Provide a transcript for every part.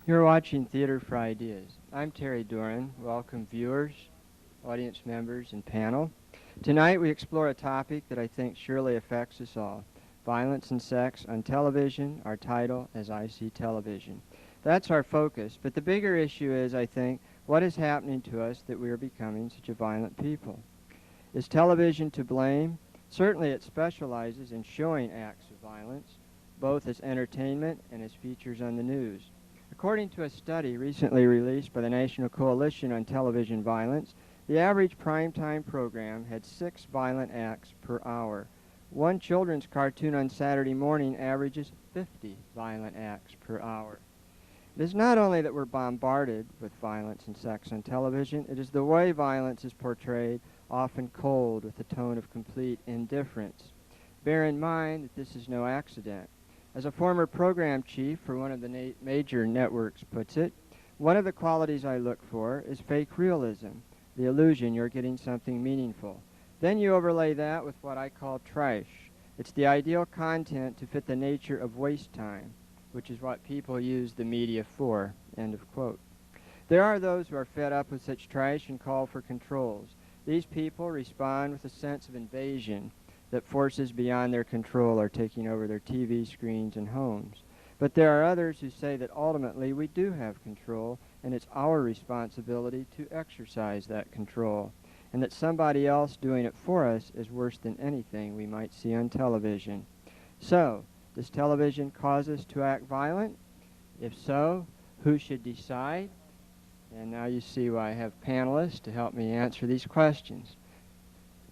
You're watching Theater for Ideas. I'm Terry Doran. Welcome viewers, audience members, and panel. Tonight we explore a topic that I think surely affects us all. Violence and sex on television, our title, As I See Television. That's our focus, but the bigger issue is, I think, what is happening to us that we are becoming such a violent people. Is television to blame? Certainly it specializes in showing acts of violence, both as entertainment and as features on the news. According to a study recently released by the National Coalition on Television Violence, the average primetime program had 6 violent acts per hour. One children's cartoon on Saturday morning averages 50 violent acts per hour. It is not only that we're bombarded with violence and sex on television, it is the way violence is portrayed, often cold with a tone of complete indifference. Bear in mind that this is no accident. As a former program chief for one of the major networks puts it, one of the qualities I look for is fake realism, the illusion you're getting something meaningful. Then you overlay that with what I call trash. It's the ideal content to fit the nature of waste time, which is what people use the media for, end of quote. There are those who are fed up with such trash and call for controls. These people respond with a sense of invasion, that forces beyond their control are taking over their TV screens and homes. But there are others who say that ultimately we do have control, and it's our responsibility to exercise that control, and that somebody else doing it for us is worse than anything we might see on television. So, does television cause us to act violent? If so, who should decide? And now you see why I have panelists to help me answer these questions.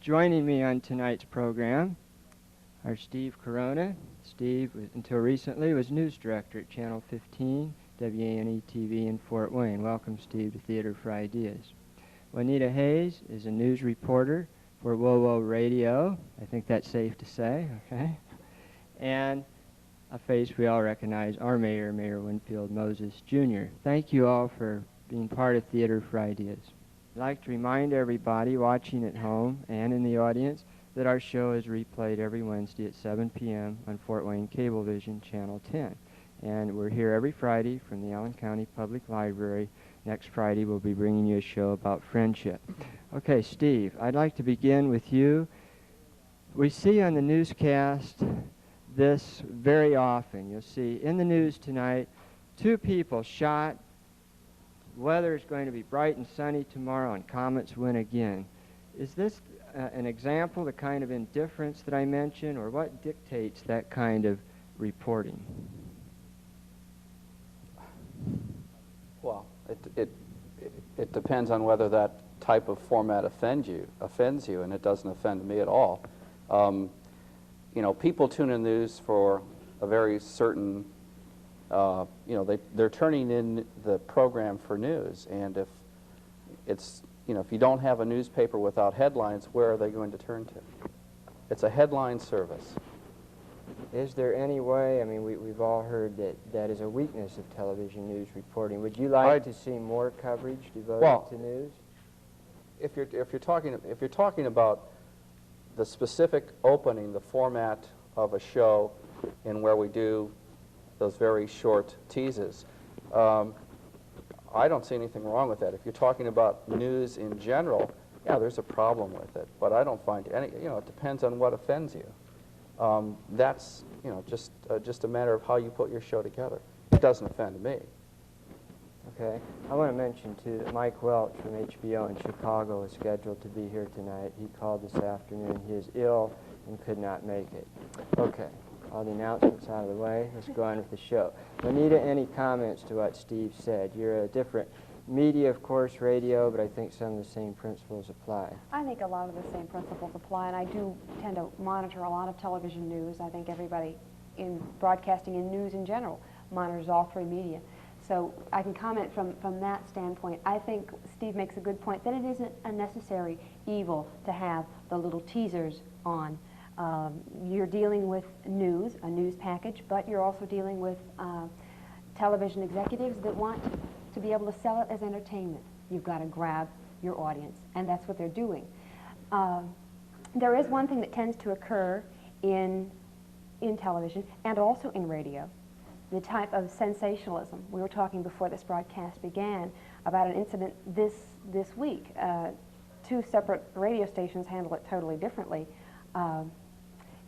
Joining me on tonight's program are Steve Corona. Steve, until recently, was news director at Channel 15, WANE-TV in Fort Wayne. Welcome, Steve, to Theater for Ideas. Juanita Hayes is a news reporter for WOWO Radio. I think that's safe to say, okay? And a face we all recognize, our mayor, Mayor Winfield Moses, Jr. Thank you all for being part of Theater for Ideas. I'd like to remind everybody watching at home and in the audience that our show is replayed every Wednesday at 7 p.m. on Fort Wayne Cablevision Channel 10. And we're here every Friday from the Allen County Public Library. Next Friday we'll be bringing you a show about friendship. Okay, Steve, I'd like to begin with you. We see on the newscast this very often. You'll see in the news tonight 2 people shot. Weather is going to be bright and sunny tomorrow and Comets win again. Is this an example, the kind of indifference that I mentioned, or what dictates that kind of reporting? Well, it depends on whether that type of format offends you, and it doesn't offend me at all. You know, people tune in news for a very certain they're turning in the program for news, and if it's, if you don't have a newspaper without headlines, where are they going to turn to? It's a headline service. Is there any way, I mean, we've all heard that that is a weakness of television news reporting. Would you like to see more coverage devoted to news? If you're talking about the specific opening, the format of a show, in where we do those very short teases, I don't see anything wrong with that. If you're talking about news in general, yeah, there's a problem with it, but I don't find any. It depends on what offends you. That's just a matter of how you put your show together. It doesn't offend me. Okay. I want to mention too that Mike Welch from HBO in Chicago is scheduled to be here tonight. He called this afternoon. He is ill and could not make it. Okay. All the announcements out of the way. Let's go on with the show. Juanita, any comments to what Steve said? You're a different media, of course, radio, but I think some of the same principles apply. I think a lot of the same principles apply, and I do tend to monitor a lot of television news. I think everybody in broadcasting and news in general monitors all 3 media. So I can comment from that standpoint. I think Steve makes a good point that it isn't a necessary evil to have the little teasers on. You're dealing with news, a news package, but you're also dealing with television executives that want to be able to sell it as entertainment. You've got to grab your audience, and that's what they're doing. There is one thing that tends to occur in television and also in radio, the type of sensationalism. We were talking before this broadcast began about an incident this week. Two separate radio stations handle it totally differently.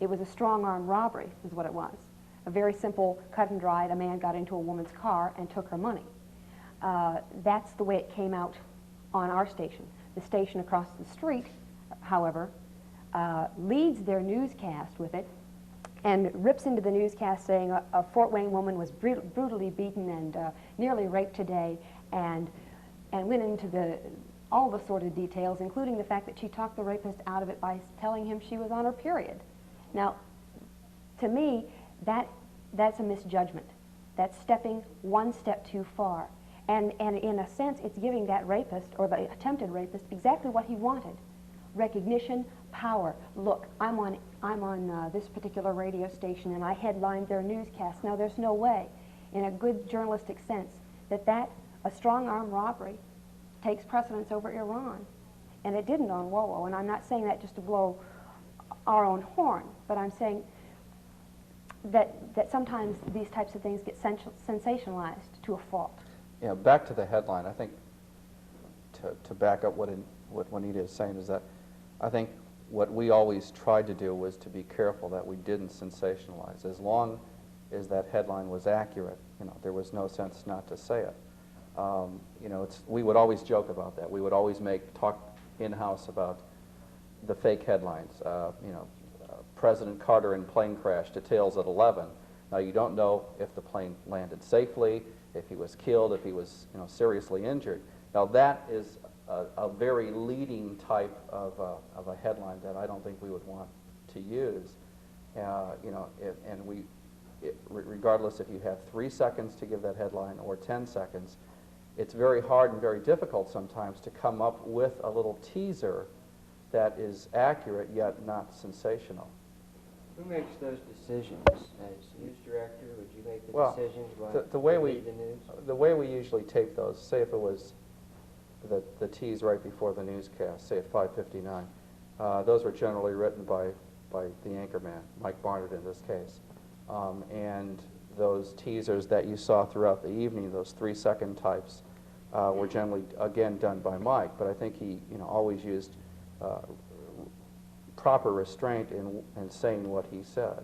It was a strong-arm robbery, is what it was. A very simple, cut and dried, a man got into a woman's car and took her money. That's the way it came out on our station. The station across the street, however, leads their newscast with it and rips into the newscast saying a Fort Wayne woman was brutally beaten and nearly raped today, and went into all the sort of details, including the fact that she talked the rapist out of it by telling him she was on her period. Now, to me, that's a misjudgment. That's stepping one step too far. And in a sense, it's giving that rapist, or the attempted rapist, exactly what he wanted. Recognition, power. Look, I'm on this particular radio station and I headlined their newscast. Now, there's no way, in a good journalistic sense, that a strong-arm robbery takes precedence over Iran. And it didn't on WoWo. And I'm not saying that just to blow our own horn, but I'm saying that sometimes these types of things get sensationalized to a fault. Yeah, back to the headline. I think to back up what Juanita is saying is that I think what we always tried to do was to be careful that we didn't sensationalize. As long as that headline was accurate, there was no sense not to say it. We would always joke about that. We would always talk in-house about the fake headlines. President Carter in plane crash, details at 11. Now, you don't know if the plane landed safely, if he was killed, if he was seriously injured. Now, that is a very leading type of a headline that I don't think we would want to use. Regardless if you have 3 seconds to give that headline or 10 seconds, it's very hard and very difficult sometimes to come up with a little teaser that is accurate yet not sensational. Who makes those decisions? As news director, would you make the decisions? The way we usually tape those, say if it was the tease right before the newscast, say at 5:59, those were generally written by the anchorman, Mike Barnett in this case. And those teasers that you saw throughout the evening, those 3-second types, were generally, again, done by Mike. But I think he always used proper restraint in saying what he said.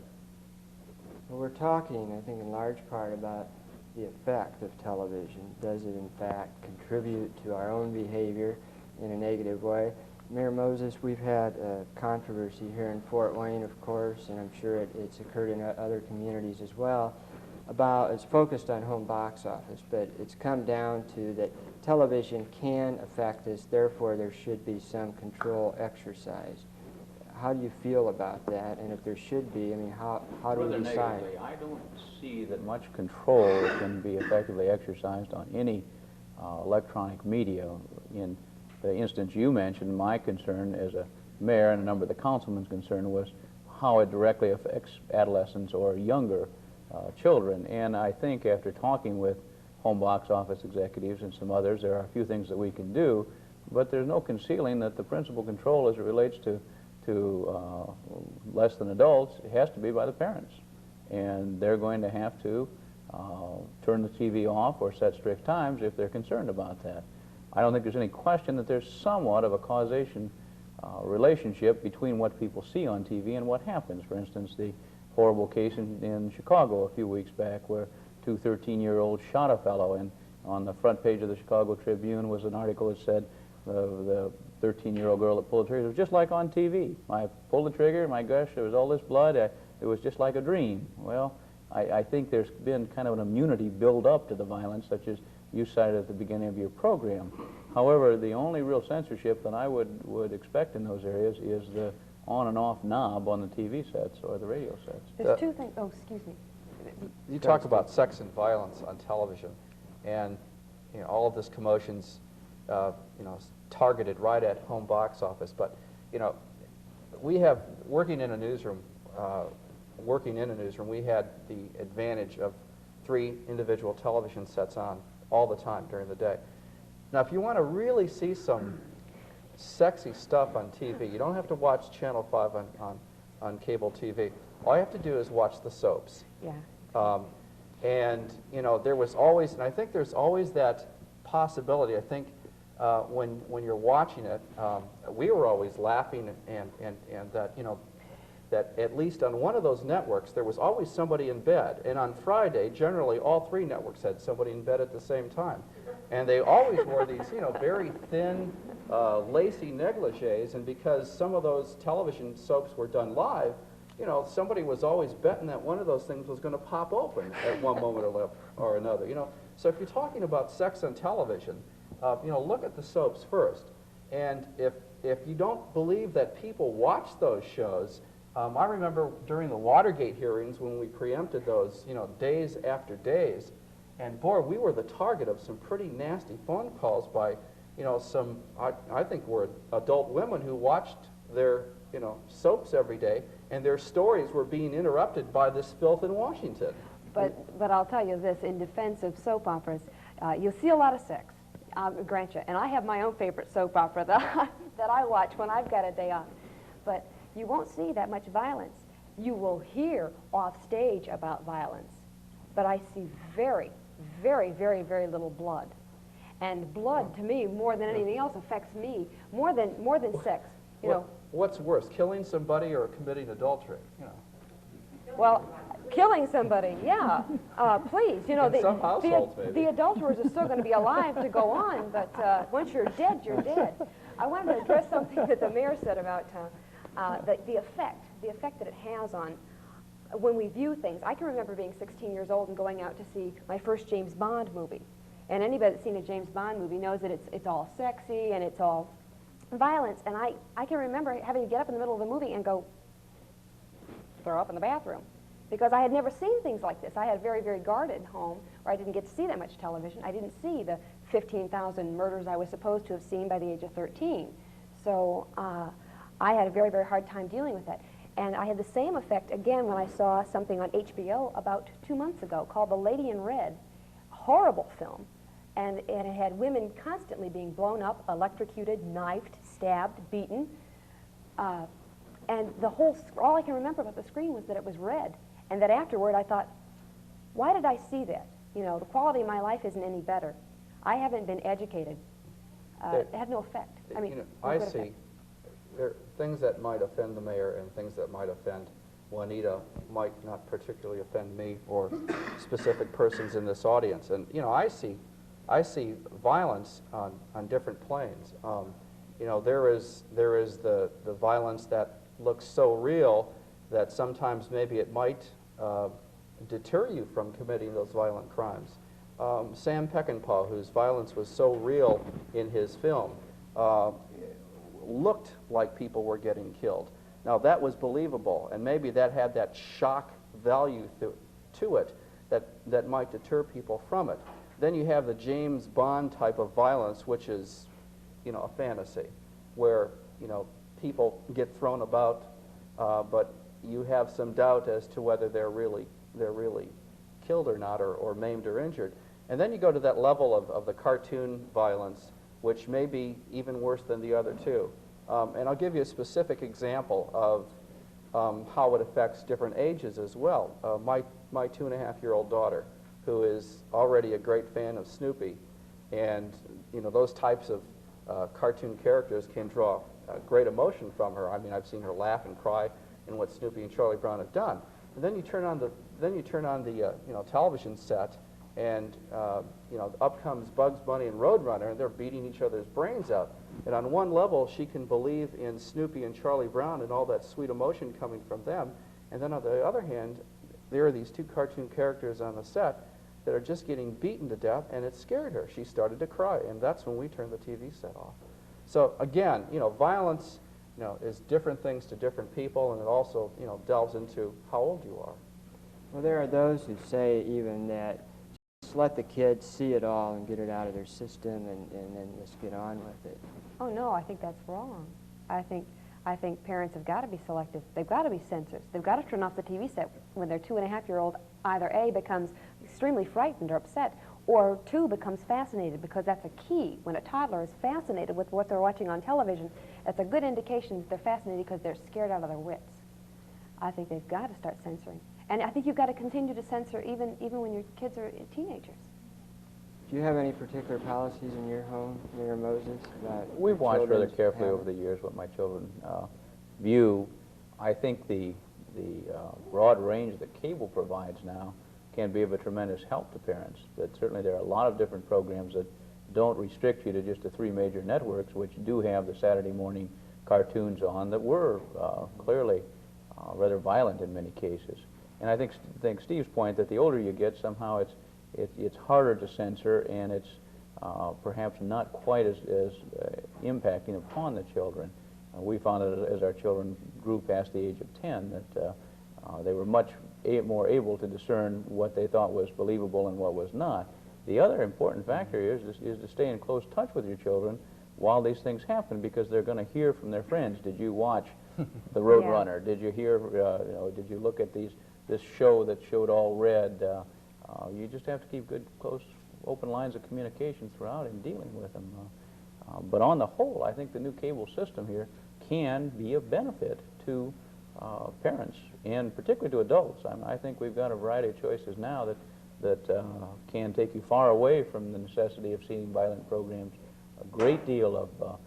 Well, we're talking, I think, in large part about the effect of television. Does it, in fact, contribute to our own behavior in a negative way? Mayor Moses, we've had a controversy here in Fort Wayne, of course, and I'm sure it's occurred in other communities as well, it's focused on home box office, but it's come down to that television can affect us, therefore there should be some control exercised. How do you feel about that? And if there should be, how do we decide? Negatively, I don't see that much control can be effectively exercised on any electronic media. In the instance you mentioned, my concern as a mayor and a number of the councilmen's concern was how it directly affects adolescents or younger children. And I think after talking with home box office executives and some others, there are a few things that we can do, but there's no concealing that the principal control as it relates to less than adults, it has to be by the parents. And they're going to have to turn the TV off or set strict times if they're concerned about that. I don't think there's any question that there's somewhat of a causation relationship between what people see on TV and what happens. For instance, the horrible case in Chicago a few weeks back where 2 13-year-olds shot a fellow, and on the front page of the Chicago Tribune was an article that said the 13-year-old girl that pulled the trigger, it was just like on TV. I pulled the trigger, my gosh, there was all this blood, it was just like a dream. Well, I think there's been kind of an immunity build up to the violence, such as you cited at the beginning of your program. However, the only real censorship that I would expect in those areas is the on and off knob on the TV sets or the radio sets. There's two things. Oh, excuse me. You talked about sex and violence on television, and all of this commotion's targeted right at home box office. But we have working in a newsroom. We had the advantage of 3 individual television sets on all the time during the day. Now, if you want to really see some sexy stuff on TV, you don't have to watch Channel 5 on cable TV. All you have to do is watch the soaps. Yeah. And, you know, there was always, and I think there's always that possibility. I think when you're watching it, we were always laughing and that, you know, that at least on one of those networks, there was always somebody in bed. And on Friday, generally, all three networks had somebody in bed at the same time. And they always wore these, you know, very thin, lacy negligees. And because some of those television soaps were done live, you know, somebody was always betting that one of those things was going to pop open at one moment or another, you know. So if you're talking about sex on television, you know, look at the soaps first. And if you don't believe that people watch those shows, I remember during the Watergate hearings when we preempted those, you know, days after days, and boy, we were the target of some pretty nasty phone calls by, you know, some, I think were adult women who watched their, you know, soaps every day, and their stories were being interrupted by this filth in Washington. But I'll tell you this, in defense of soap operas, you'll see a lot of sex, I'll grant you. And I have my own favorite soap opera that I watch when I've got a day off. But you won't see that much violence. You will hear off stage about violence. But I see very, very, very, very little blood. And blood, to me, more than anything else, affects me more than sex. You know. What's worse, killing somebody or committing adultery? You know. Well, killing somebody, yeah. Please, you know, In some households, maybe. the adulterers are still going to be alive to go on, but once you're dead, you're dead. I wanted to address something that the mayor said about the effect that it has on when we view things. I can remember being 16 years old and going out to see my first James Bond movie. And anybody that's seen a James Bond movie knows that it's all sexy and it's all violence. And I can remember having to get up in the middle of the movie and go throw up in the bathroom, because I had never seen things like this. I had a very, very guarded home where I didn't get to see that much television. I didn't see the 15,000 murders I was supposed to have seen by the age of 13. So I had a very, very hard time dealing with that. And I had the same effect again when I saw something on HBO about 2 months ago called The Lady in Red. Horrible film. And it had women constantly being blown up, electrocuted, knifed, stabbed, beaten. And all I can remember about the screen was that it was red. And that afterward I thought, why did I see that? You know, the quality of my life isn't any better. I haven't been educated. It had no effect. I mean, you know, no I good see. effect. There are things that might offend the mayor and things that might offend Juanita might not particularly offend me or specific persons in this audience. And, you know, I see violence on different planes. You know, there is the violence that looks so real that sometimes maybe it might deter you from committing those violent crimes. Sam Peckinpah, whose violence was so real in his film, looked like people were getting killed. Now that was believable, and maybe that had that shock value to it that might deter people from it. Then you have the James Bond type of violence, which is, you know, a fantasy, where, you know, people get thrown about, but you have some doubt as to whether they're really killed or not, or maimed or injured. And then you go to that level of the cartoon violence, which may be even worse than the other two. And I'll give you a specific example of how it affects different ages as well. My 2.5-year-old daughter, who is already a great fan of Snoopy, and, you know, those types of cartoon characters can draw great emotion from her. I mean, I've seen her laugh and cry in what Snoopy and Charlie Brown have done. And then you turn on the you know, television set, and you know, up comes Bugs Bunny and Roadrunner, and they're beating each other's brains out. And on one level, she can believe in Snoopy and Charlie Brown and all that sweet emotion coming from them. And then on the other hand, there are these two cartoon characters on the set that are just getting beaten to death, and it scared her. She started to cry, and that's when we turned the TV set off. So again, you know, violence, you know, is different things to different people, and it also, you know, delves into how old you are. Well, there are those who say even that just let the kids see it all and get it out of their system, and then just get on with it. Oh no, I think that's wrong. I think parents have got to be selective. They've got to be censors. They've got to turn off the TV set when their 2.5-year-old either A, becomes extremely frightened or upset, or 2, becomes fascinated, because that's a key. When a toddler is fascinated with what they're watching on television, that's a good indication that they're fascinated because they're scared out of their wits. I think they've got to start censoring. And I think you've got to continue to censor even when your kids are teenagers. Do you have any particular policies in your home, Mayor Moses? About We've watched rather children's carefully habits? over the years what my children view. I think the broad range that cable provides now can be of a tremendous help to parents. That certainly there are a lot of different programs that don't restrict you to just the 3 major networks, which do have the Saturday morning cartoons on that were clearly rather violent in many cases. And I think Steve's point that the older you get, somehow it's harder to censor, and it's perhaps not quite as impacting upon the children. We found that as our children grew past the age of 10 that they were much more able to discern what they thought was believable and what was not. The other important factor is to stay in close touch with your children while these things happen, because they're going to hear from their friends. Did you watch The Roadrunner? Did you hear, did you look at this show that showed all red? You just have to keep good, close, open lines of communication throughout in dealing with them. But on the whole, I think the new cable system here can be of benefit to parents, and particularly to adults. I think we've got a variety of choices now that can take you far away from the necessity of seeing violent programs. A great deal of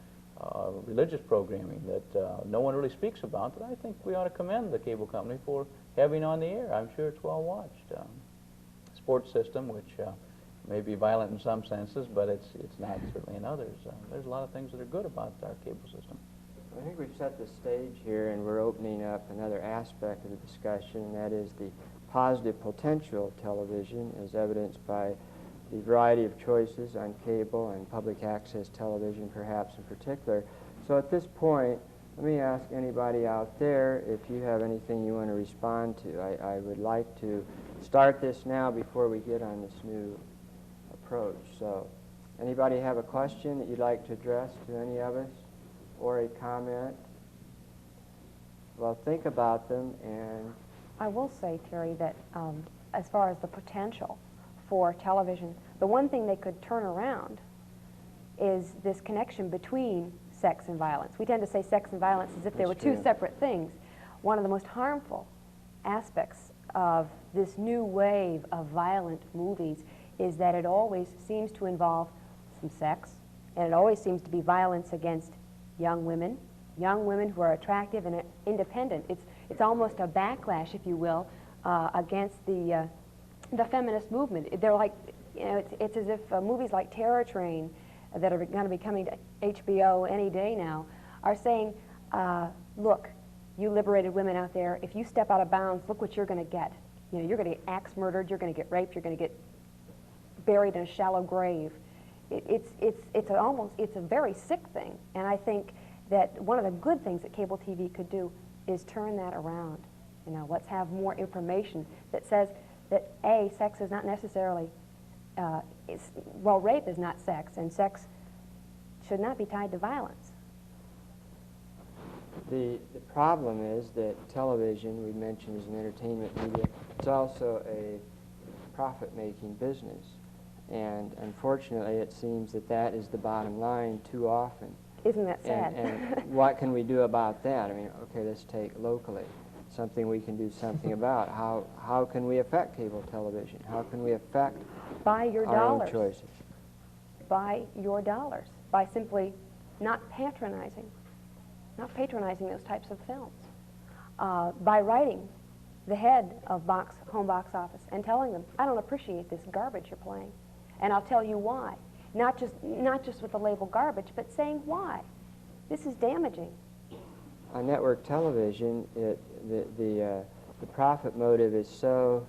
religious programming that no one really speaks about, that I think we ought to commend the cable company for having on the air. I'm sure it's well watched. Sports system, which may be violent in some senses, but it's not certainly in others. There's a lot of things that are good about our cable system. I think we've set the stage here, and we're opening up another aspect of the discussion, and that is the positive potential of television, as evidenced by the variety of choices on cable and public access television, perhaps in particular. So at this point, let me ask anybody out there if you have anything you want to respond to. I would like to start this now before we get on this new approach. So anybody have a question that you'd like to address to any of us, or a comment? Well, think about them. And I will say, Terry, that as far as the potential for television, the one thing they could turn around is this connection between sex and violence. We tend to say sex and violence as if they were That's two true. separate things. One of the most harmful aspects of this new wave of violent movies is that it always seems to involve some sex, and it always seems to be violence against young women who are attractive and independent. It's almost a backlash, if you will, against the feminist movement. They're like, it's as if movies like Terror Train that are going to be coming to HBO any day now are saying, look, you liberated women out there, if you step out of bounds, look what you're going to get. You're going to get axe murdered, you're going to get raped, you're going to get buried in a shallow grave. It's a very sick thing, and I think that one of the good things that cable TV could do is turn that around. Let's have more information that says that sex is not necessarily, rape is not sex, and sex should not be tied to violence. the problem is that television, we mentioned, is an entertainment media. It's also a profit-making business. And unfortunately, it seems that that is the bottom line too often. Isn't that sad? And what can we do about that? I mean, okay, let's take locally, something we can do something about. How can we affect cable television? How can we affect Buy your our own dollars. choices? Buy your dollars by simply not patronizing those types of films. By writing the head of home box office and telling them, I don't appreciate this garbage you're playing, and I'll tell you why. Not just with the label garbage, but saying why. This is damaging. On network television, the profit motive is so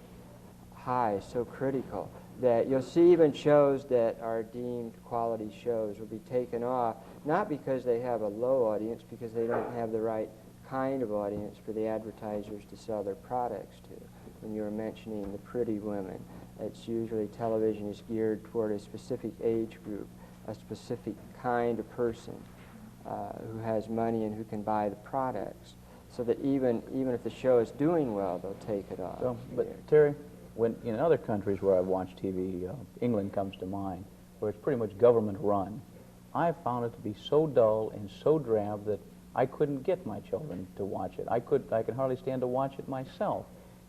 high, so critical, that you'll see even shows that are deemed quality shows will be taken off, not because they have a low audience, because they don't have the right kind of audience for the advertisers to sell their products to. When you were mentioning the pretty women, it's usually television is geared toward a specific age group, a specific kind of person who has money and who can buy the products, so that even if the show is doing well, they'll take it off. So, but Terry, when in other countries where I've watched TV, England comes to mind, where it's pretty much government run, I've found it to be so dull and so drab that I couldn't get my children to watch it. I can hardly stand to watch it myself.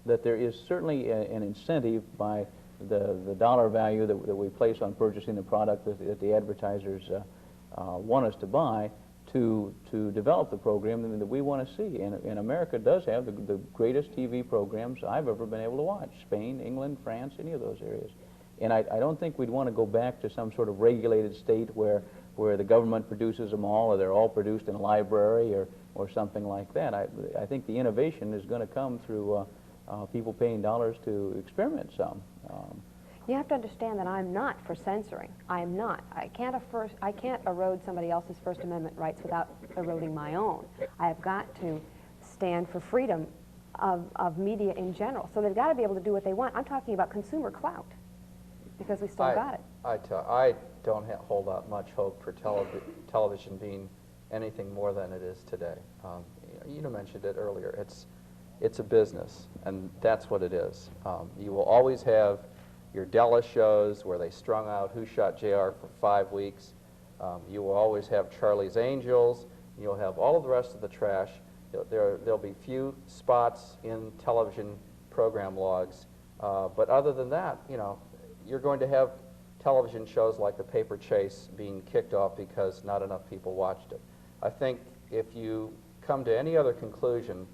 that there is certainly an incentive by the dollar value that we place on purchasing the product that the advertisers want us to buy to develop the program that we want to see. And America does have the greatest TV programs I've ever been able to watch. Spain, England, France, any of those areas. And I don't think we'd want to go back to some sort of regulated state where the government produces them all, or they're all produced in a library or something like that. I think the innovation is going to come through people paying dollars to experiment some. You have to understand that I'm not for censoring. I am not. I can't erode somebody else's First Amendment rights without eroding my own. I have got to stand for freedom of media in general. So they've got to be able to do what they want. I'm talking about consumer clout, because we still got it. I don't hold out much hope for television being anything more than it is today. You mentioned it earlier. It's a business, and that's what it is. You will always have your Della shows where they strung out Who Shot JR for 5 weeks. You will always have Charlie's Angels. You'll have all of the rest of the trash. There'll be few spots in television program logs, but other than that, you're going to have television shows like The Paper Chase being kicked off because not enough people watched it. I think if you come to any other conclusion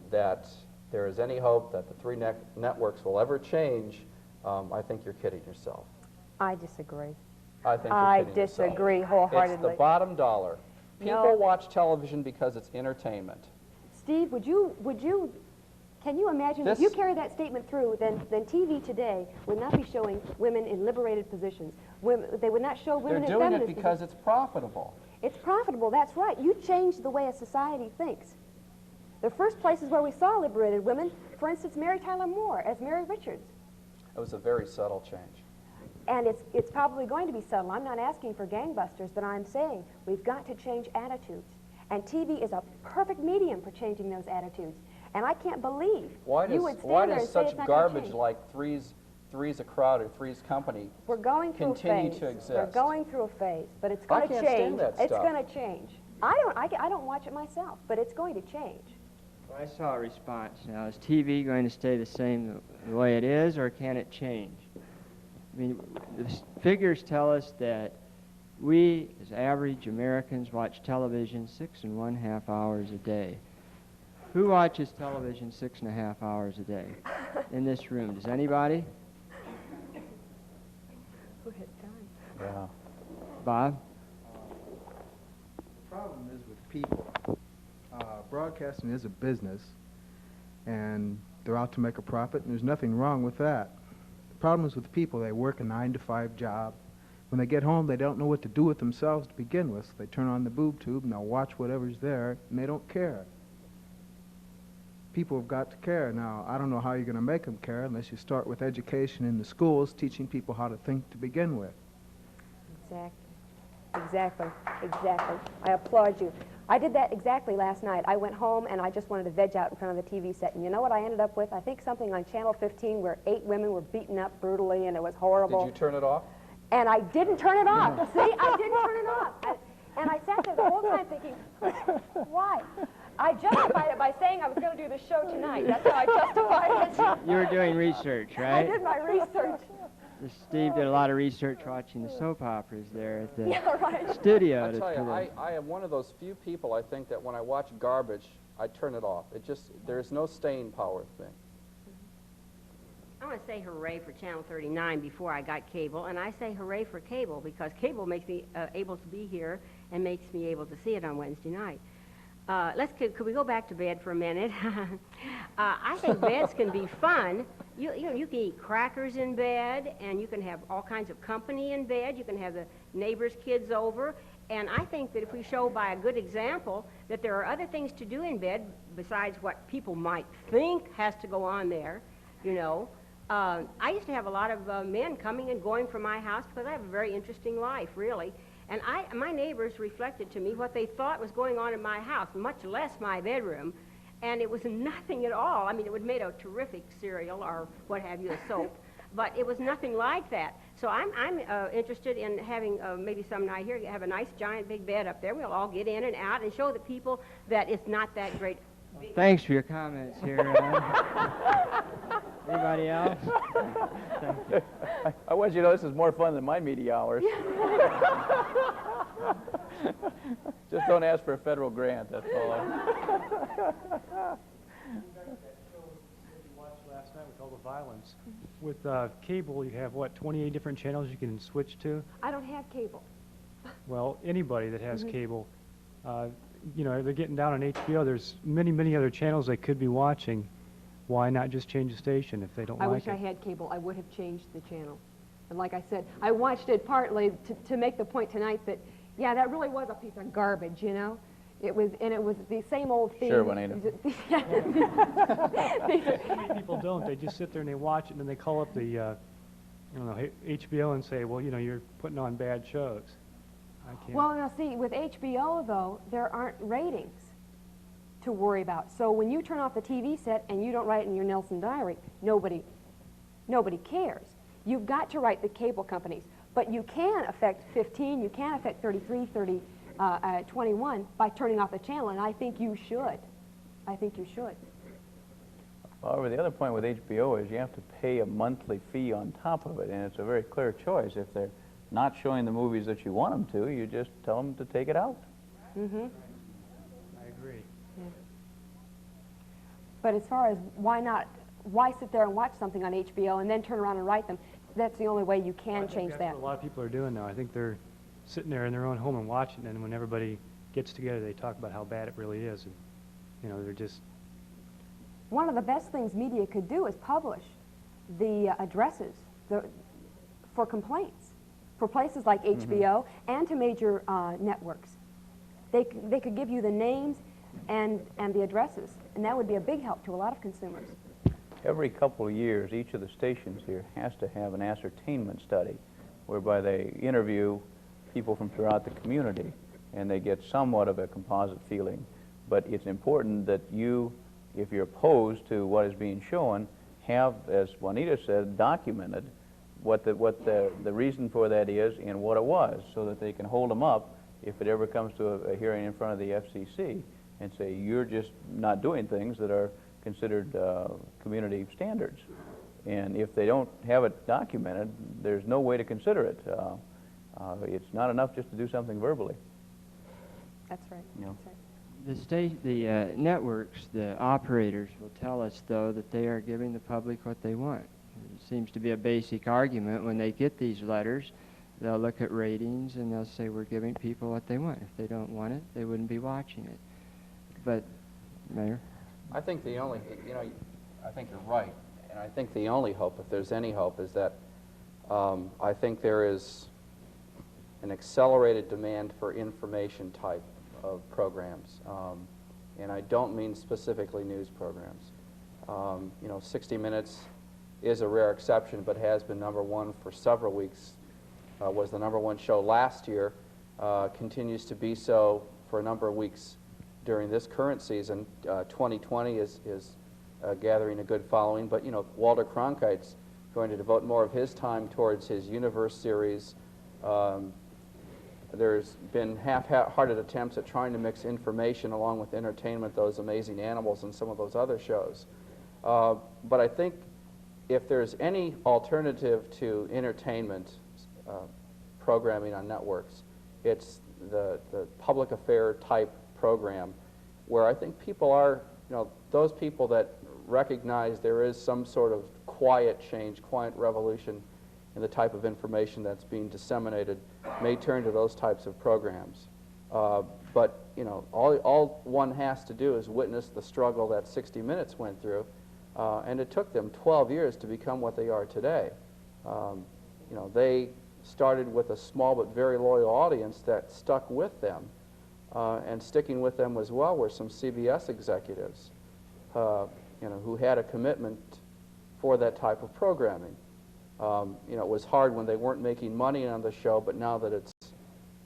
that there is any hope that the three networks will ever change, I think you're kidding yourself. I disagree. I think you're I kidding yourself. disagree wholeheartedly. It's the bottom dollar. People No. watch television because it's entertainment. Steve, can you imagine if you carry that statement through, then TV today would not be showing women in liberated positions. They would not show women They're in doing feminist it because positions. it's profitable. It's profitable, that's right. You changed the way a society thinks. The first places where we saw liberated women, for instance, Mary Tyler Moore as Mary Richards. It was a very subtle change. And it's probably going to be subtle. I'm not asking for gangbusters, but I'm saying we've got to change attitudes. And TV is a perfect medium for changing those attitudes. And I can't believe you would stand there and say such it's not gonna garbage change. like Three's a Crowd or Three's Company We're going through continue a phase. to exist? We're going through a phase, but it's going to can't change. stand that It's stuff. going to change. I don't watch it myself, but it's going to change. Well, I saw a response now. Is TV going to stay the same the way it is, or can it change? I mean, figures tell us that we, as average Americans, watch television 6.5 hours a day. Who watches television 6.5 hours a day in this room? Does anybody? Who has time? Yeah. Bob? The problem is with people. Broadcasting is a business, and they're out to make a profit, and there's nothing wrong with that. The problem is with people. They work a 9-to-5 job. When they get home, they don't know what to do with themselves to begin with. So they turn on the boob tube, and they'll watch whatever's there, and they don't care. People have got to care. Now, I don't know how you're going to make them care unless you start with education in the schools, teaching people how to think to begin with. Exactly. I applaud you. I did that exactly last night. I went home and I just wanted to veg out in front of the TV set. And you know what I ended up with? I think something on Channel 15 where 8 women were beaten up brutally and it was horrible. Did you turn it off? And I didn't turn it off. See, I didn't turn it off. And I sat there the whole time thinking, why? I justified it by saying I was going to do the show tonight. That's how I justified it. You were doing research, I right? did my research. Steve did a lot of research watching the soap operas there at the Yeah, right. studio. I tell you, I am one of those few people, I think, that when I watch garbage, I turn it off. There's no staying power thing. I want to say hooray for Channel 39 before I got cable, and I say hooray for cable because cable makes me able to be here and makes me able to see it on Wednesday night. Could we go back to bed for a minute? I think beds can be fun. You can eat crackers in bed, and you can have all kinds of company in bed. You can have the neighbors' kids over. And I think that if we show by a good example that there are other things to do in bed besides what people might think has to go on there, I used to have a lot of men coming and going from my house because I have a very interesting life, really. And my neighbors reflected to me what they thought was going on in my house, much less my bedroom. And it was nothing at all. I mean, it would have made a terrific cereal or what have you, a soap. But it was nothing like that. So I'm interested in having maybe some night here, have a nice giant big bed up there. We'll all get in and out and show the people that it's not that great Thanks for your comments here. Anybody else? Thank you. I want you to know this is more fun than my media hours. Just don't ask for a federal grant, that's all. Watched last night with all the violence. With cable, you have, what, 28 different channels you can switch to? I don't have cable. Well, anybody that has cable, you know, they're getting down on HBO. There's many, many other channels they could be watching. Why not just change the station if they don't I like wish it? I had cable. I would have changed the channel. And like I said, I watched it partly to make the point tonight that, yeah, that really was a piece of garbage, you know? It was, and it was the same old thing. Sure, Juanita. Many people don't. They just sit there and they watch it and then they call up the, I don't know, HBO and say, well, you know, you're putting on bad shows. I can't. Well, now see, with HBO though, there aren't ratings to worry about. So when you turn off the TV set and you don't write in your Nelson diary, nobody cares. You've got to write the cable companies, but you can affect 15, you can affect 33, 21 by turning off the channel, and I think you should. I think you should. However, the other point with HBO is you have to pay a monthly fee on top of it, and it's a very clear choice. If they're not showing the movies that you want them to, you just tell them to take it out. Mm-hmm. I agree. But as far as why sit there and watch something on HBO and then turn around and write them, that's the only way you can change That's that. what a lot of people are doing now. I think they're sitting there in their own home and watching it, and when everybody gets together, they talk about how bad it really is. And, you know, they're just... One of the best things media could do is publish the addresses for complaints for places like HBO and to major networks. They could give you the names and the addresses, and that would be a big help to a lot of consumers. Every couple of years, each of the stations here has to have an ascertainment study whereby they interview people from throughout the community and they get somewhat of a composite feeling. But it's important that you, if you're opposed to what is being shown, have, as Juanita said, documented what the reason for that is and what it was, so that they can hold them up if it ever comes to a hearing in front of the FCC and say, you're just not doing things that are considered community standards. And if they don't have it documented, there's no way to consider it. It's not enough just to do something verbally. That's right. Yeah. That's right. The networks, the operators will tell us, though, that they are giving the public what they want. It seems to be a basic argument. When they get these letters, they'll look at ratings and they'll say, we're giving people what they want. If they don't want it, they wouldn't be watching it. But, Mayor? I think the only, you know, I think you're right, and I think the only hope, if there's any hope, is that I think there is an accelerated demand for information type of programs, and I don't mean specifically news programs. You know, 60 Minutes is a rare exception, but has been #1 for several weeks. Was the #1 show last year, continues to be so for a number of weeks during this current season. 2020 is gathering a good following, but you know, Walter Cronkite's going to devote more of his time towards his Universe series. There's been half-hearted attempts at trying to mix information along with entertainment, those Amazing Animals and some of those other shows. But I think if there's any alternative to entertainment programming on networks, it's the public affair type program, where I think people are, you know, those people that recognize there is some sort of quiet change, quiet revolution in the type of information that's being disseminated may turn to those types of programs. But, you know, all one has to do is witness the struggle that 60 Minutes went through, and it took them 12 years to become what they are today. You know, they started with a small but very loyal audience that stuck with them. And sticking with them as well were some CBS executives, you know, who had a commitment for that type of programming. You know, it was hard when they weren't making money on the show, but now that it's,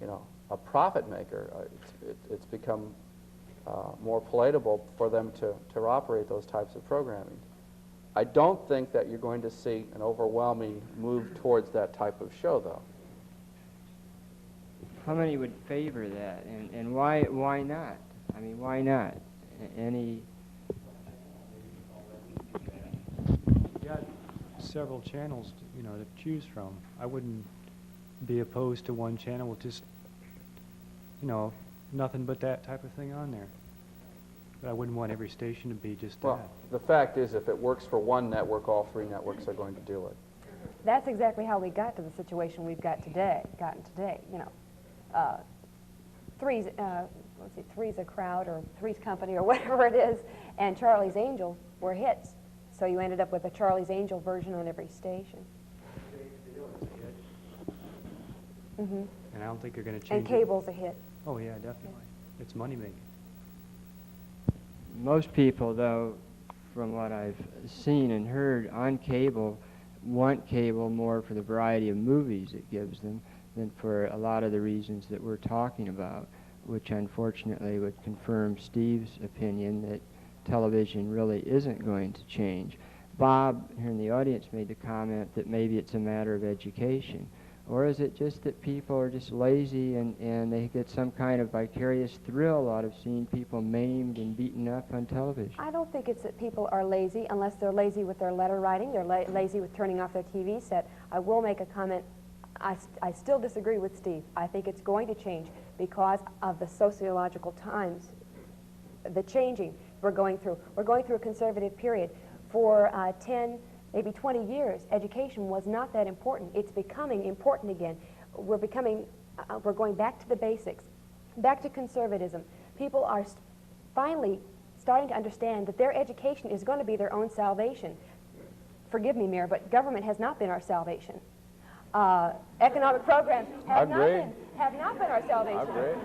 you know, a profit maker, it's become more palatable for them to operate those types of programming. I don't think that you're going to see an overwhelming move towards that type of show, though. How many would favor that, and why not? I mean, why not? Any several channels, to choose from. I wouldn't be opposed to one channel with just, nothing but that type of thing on there. But I wouldn't want every station to be just Well, that. the fact is, if it works for one network, all three networks are going to do it. That's exactly how we got to the situation we've gotten today. Three's a Crowd or Three's Company or whatever it is, and Charlie's Angels were hits. So you ended up with a Charlie's Angel version on every station. Mm-hmm. And I don't think you're going to change And cable's a hit. Oh, yeah, definitely. It's money-making. Most people, though, from what I've seen and heard on cable, want cable more for the variety of movies it gives them than for a lot of the reasons that we're talking about, which unfortunately would confirm Steve's opinion that television really isn't going to change. Bob, here in the audience, made the comment that maybe it's a matter of education. Or is it just that people are just lazy and they get some kind of vicarious thrill out of seeing people maimed and beaten up on television? I don't think it's that people are lazy unless they're lazy with their letter writing, they're lazy with turning off their TV set. I will make a comment. I still disagree with Steve. I think it's going to change because of the sociological times, the changing we're going through. We're going through a conservative period. For 10, maybe 20 years, education was not that important. It's becoming important again. We're going back to the basics, back to conservatism. People are finally starting to understand that their education is going to be their own salvation. Forgive me, Mayor, but government has not been our salvation. Economic programs have not been our salvation.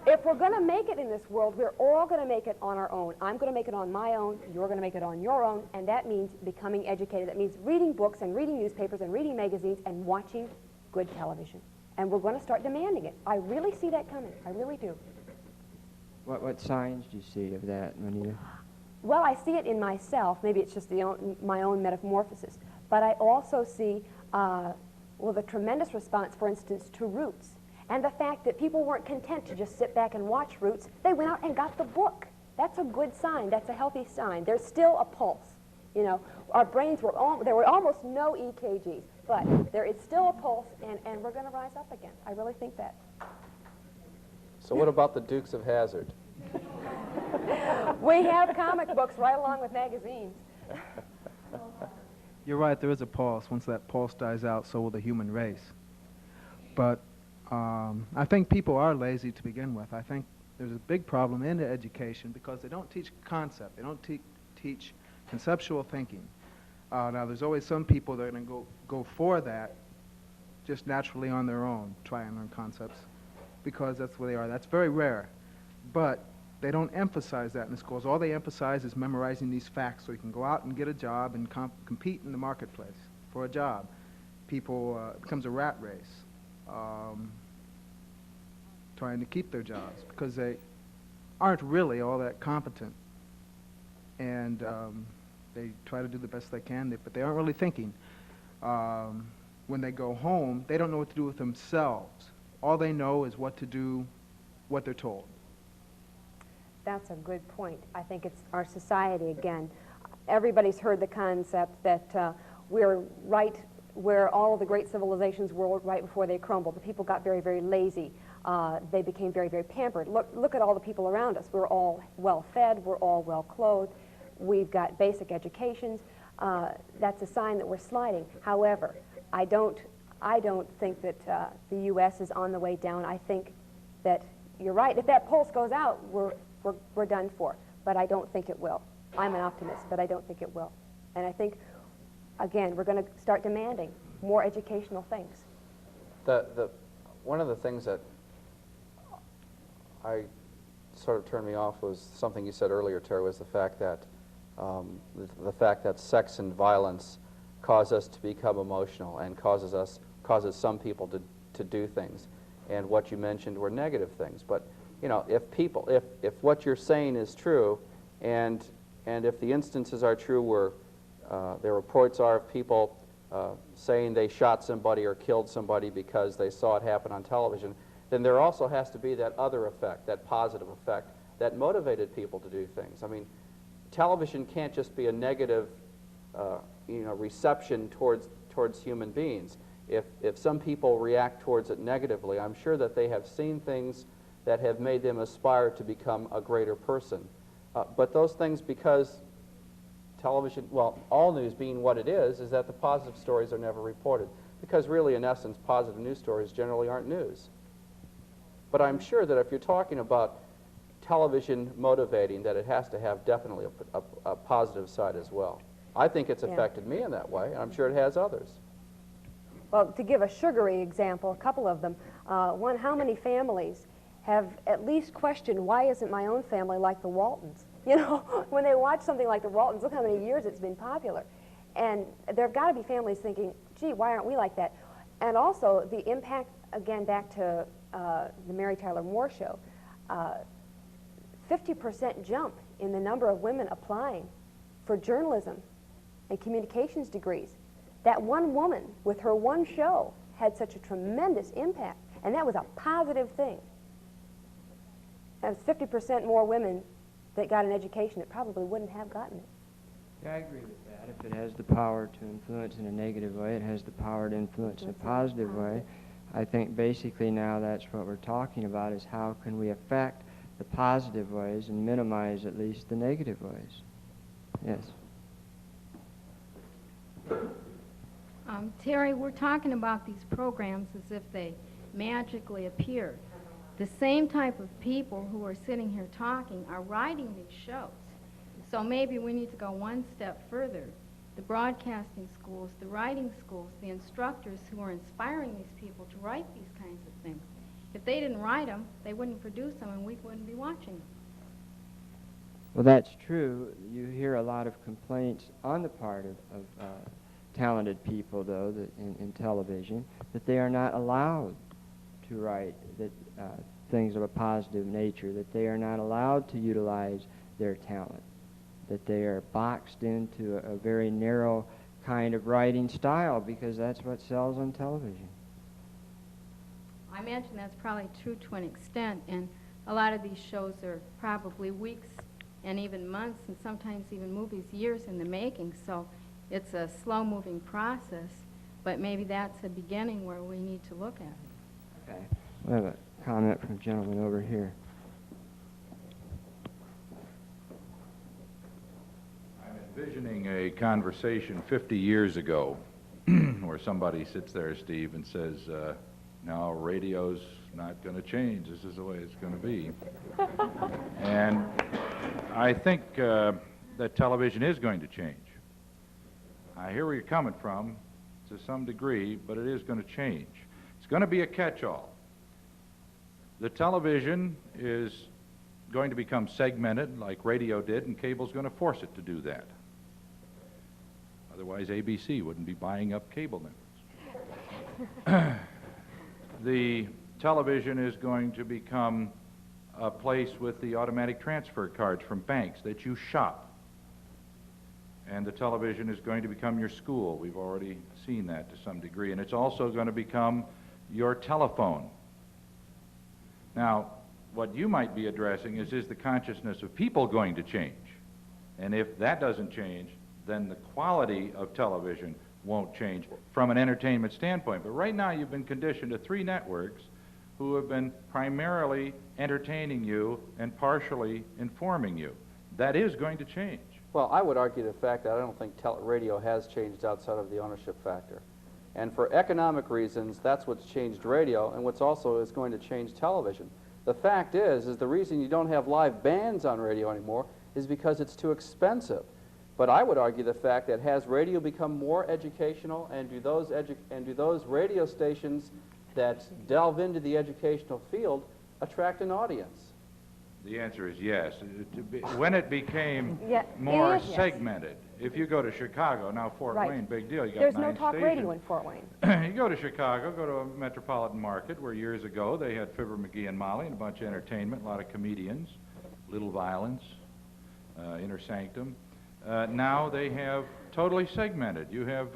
If we're going to make it in this world, we're all going to make it on our own. I'm going to make it on my own, you're going to make it on your own, and that means becoming educated. That means reading books and reading newspapers and reading magazines and watching good television. And we're going to start demanding it. I really see that coming. I really do. What signs do you see of that, Juanita? Well, I see it in myself. Maybe it's just my own metamorphosis. But I also see, the tremendous response, for instance, to Roots. And the fact that people weren't content to just sit back and watch Roots. They went out and got the book. That's a good sign. That's a healthy sign. There's still a pulse. Our brains there were almost no EKGs. But there is still a pulse, and we're going to rise up again. I really think that. So what about the Dukes of Hazzard? We have comic books right along with magazines. You're right, there is a pulse. Once that pulse dies out, so will the human race. But I think people are lazy to begin with. I think there's a big problem in education because they don't teach concept. They don't teach conceptual thinking. Now, there's always some people that are going to go for that just naturally on their own, try and learn concepts, because that's where they are. That's very rare. But they don't emphasize that in the schools. All they emphasize is memorizing these facts so you can go out and get a job and compete in the marketplace for a job. People, it becomes a rat race, trying to keep their jobs because they aren't really all that competent. And they try to do the best they can, but they aren't really thinking. When they go home, they don't know what to do with themselves. All they know is what to do, what they're told. That's a good point. I think it's our society again. Everybody's heard the concept that we're right where all of the great civilizations were right before they crumbled. The people got very, very lazy. They became very, very pampered. Look at all the people around us. We're all well-fed. We're all well-clothed. We've got basic educations. That's a sign that we're sliding. However, I don't think that the U.S. is on the way down. I think that you're right. If that pulse goes out, we're done for. But I don't think it will. I'm an optimist, but I don't think it will. And I think, again, we're going to start demanding more educational things. One of the things that I sort of turned me off was something you said earlier, Terry, was the fact that sex and violence cause us to become emotional and causes some people to do things. And what you mentioned were negative things. But if what you're saying is true, and if the instances are true where the reports are of people saying they shot somebody or killed somebody because they saw it happen on television, then there also has to be that other effect, that positive effect, that motivated people to do things. I mean, television can't just be a negative reception towards human beings. If some people react towards it negatively, I'm sure that they have seen things that have made them aspire to become a greater person. But those things, because television, well, all news being what it is that the positive stories are never reported. Because really, in essence, positive news stories generally aren't news. But I'm sure that if you're talking about television motivating, that it has to have definitely a positive side as well. I think it's affected me in that way, and I'm sure it has others. Well, to give a sugary example, a couple of them. One, how many families have at least questioned, why isn't my own family like the Waltons? You know, when they watch something like the Waltons, look how many years it's been popular. And there have got to be families thinking, gee, why aren't we like that? And also the impact, again, back to the Mary Tyler Moore Show, 50% jump in the number of women applying for journalism and communications degrees. That one woman with her one show had such a tremendous impact, and that was a positive thing. That was 50% more women that got an education that probably wouldn't have gotten it. Yeah, I agree with that. If it has the power to influence in a negative way, it has the power to influence in a positive way. I think basically now that's what we're talking about, is how can we affect the positive ways and minimize at least the negative ways. Yes. Terry, we're talking about these programs as if they magically appear. The same type of people who are sitting here talking are writing these shows. So maybe we need to go one step further. The broadcasting schools, the writing schools, the instructors who are inspiring these people to write these kinds of things. If they didn't write them, they wouldn't produce them and we wouldn't be watching them. Well, that's true. You hear a lot of complaints on the part of talented people, though, that in television, that they are not allowed to write things of a positive nature, that they are not allowed to utilize their talent, that they are boxed into a very narrow kind of writing style because that's what sells on television. I imagine that's probably true to an extent, and a lot of these shows are probably weeks and even months and sometimes even movies, years in the making, so it's a slow-moving process, but maybe that's a beginning where we need to look at it. Okay. We have a comment from a gentleman over here. I'm envisioning a conversation 50 years ago where somebody sits there, Steve, and says, no, radio's not going to change. This is the way it's going to be. And I think that television is going to change. I hear where you're coming from to some degree, but it is going to change. It's going to be a catch-all. The television is going to become segmented like radio did, and cable's going to force it to do that. Otherwise, ABC wouldn't be buying up cable networks. The television is going to become a place with the automatic transfer cards from banks that you shop. And the television is going to become your school. We've already seen that to some degree. And it's also going to become your telephone. Now, what you might be addressing is the consciousness of people going to change? And if that doesn't change, then the quality of television won't change from an entertainment standpoint. But right now you've been conditioned to 3 networks who have been primarily entertaining you and partially informing you. That is going to change. Well, I would argue the fact that I don't think radio has changed outside of the ownership factor. And for economic reasons, that's what's changed radio, and what's also is going to change television. The fact is the reason you don't have live bands on radio anymore is because it's too expensive. But I would argue the fact that has radio become more educational, and do those radio stations that delve into the educational field attract an audience? The answer is yes. When it became more segmented, if you go to Chicago, now Fort Wayne, big deal, you got There's 9 no talk stations. radio in Fort Wayne. You go to Chicago, go to a metropolitan market where years ago they had Fibber McGee and Molly and a bunch of entertainment, a lot of comedians, Little Violence, Inner Sanctum. Now they have totally segmented. You have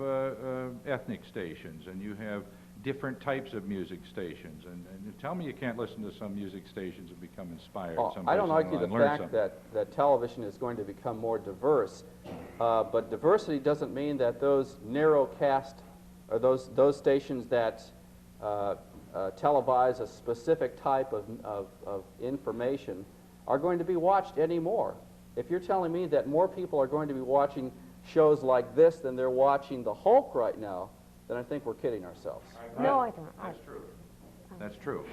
ethnic stations, and you have different types of music stations. And tell me you can't listen to some music stations and become inspired. Well, someplace I don't along argue the the line, learn fact something. that television is going to become more diverse, but diversity doesn't mean that those narrow cast, or those stations that televise a specific type of information are going to be watched anymore. If you're telling me that more people are going to be watching shows like this than they're watching The Hulk right now, then I think we're kidding ourselves. No, I don't. That's true. That's true.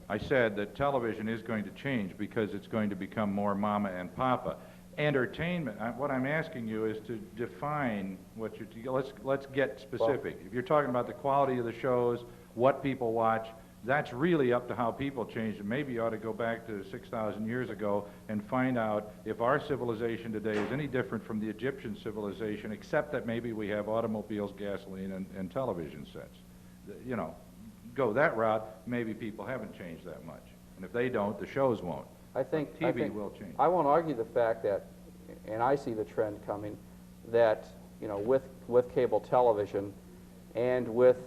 I said that television is going to change because it's going to become more mama and papa. Entertainment, what I'm asking you is to define what you're, let's get specific. If you're talking about the quality of the shows, what people watch, that's really up to how people change. And maybe you ought to go back to 6,000 years ago and find out if our civilization today is any different from the Egyptian civilization, except that maybe we have automobiles, gasoline, and television sets. You know, go that route, maybe people haven't changed that much. And if they don't, the shows won't. I think TV will change. I won't argue the fact that, and I see the trend coming, that, you know, with cable television and with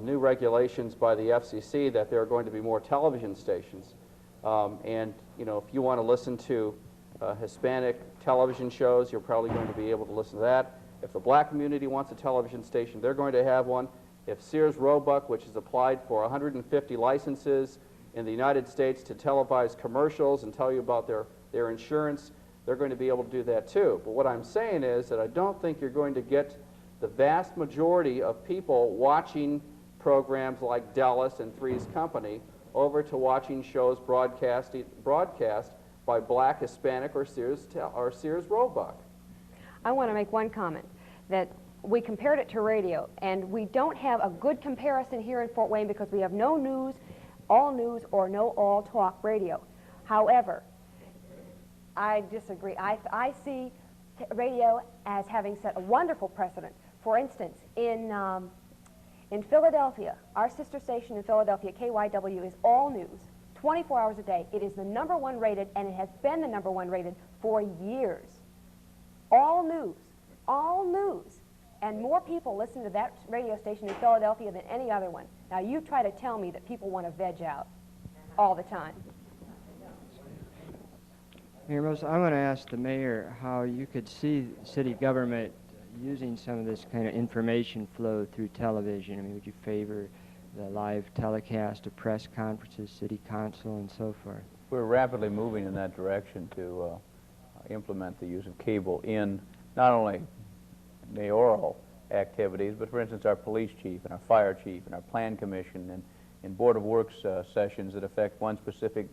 new regulations by the FCC, that there are going to be more television stations. And, you know, if you want to listen to Hispanic television shows, you're probably going to be able to listen to that. If the black community wants a television station, they're going to have one. If Sears Roebuck, which has applied for 150 licenses in the United States to televise commercials and tell you about their insurance, they're going to be able to do that too. But what I'm saying is that I don't think you're going to get the vast majority of people watching programs like Dallas and Three's Company over to watching shows broadcast by black, Hispanic, or Sears Roebuck. I want to make one comment, that we compared it to radio, and we don't have a good comparison here in Fort Wayne because we have no news, or no all talk radio. However, I disagree. I see radio as having set a wonderful precedent. For instance, in Philadelphia, our sister station in Philadelphia, KYW, is all news, 24 hours a day. It is the #1 rated, and it has been the #1 rated for years. All news, all news. And more people listen to that radio station in Philadelphia than any other one. Now, you try to tell me that people want to veg out all the time. Mayor Mills, I want to ask the mayor how you could see city government using some of this kind of information flow through television. I mean, would you favor the live telecast of press conferences, city council, and so forth? We're rapidly moving in that direction to implement the use of cable in not only mayoral activities, but for instance our police chief and our fire chief and our plan commission and in Board of Works sessions that affect one specific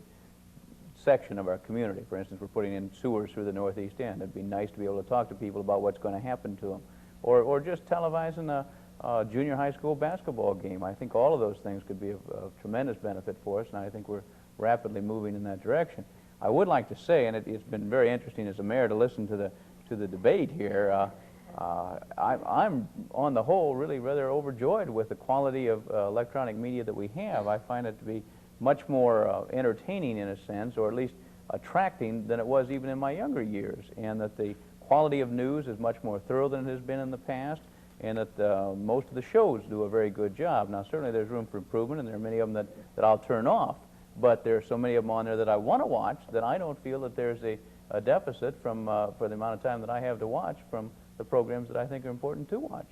section of our community. For instance, we're putting in sewers through the northeast end. It'd be nice to be able to talk to people about what's going to happen to them. Or just televising a junior high school basketball game. I think all of those things could be of tremendous benefit for us, and I think we're rapidly moving in that direction. I would like to say, and it's been very interesting as a mayor to listen to the debate here, I'm, on the whole, really rather overjoyed with the quality of electronic media that we have. I find it to be much more entertaining in a sense, or at least attracting than it was even in my younger years, and that the quality of news is much more thorough than it has been in the past, and that most of the shows do a very good job. Now, certainly there's room for improvement, and there are many of them that I'll turn off, but there are so many of them on there that I want to watch that I don't feel that there's a deficit from, for the amount of time that I have to watch from the programs that I think are important to watch.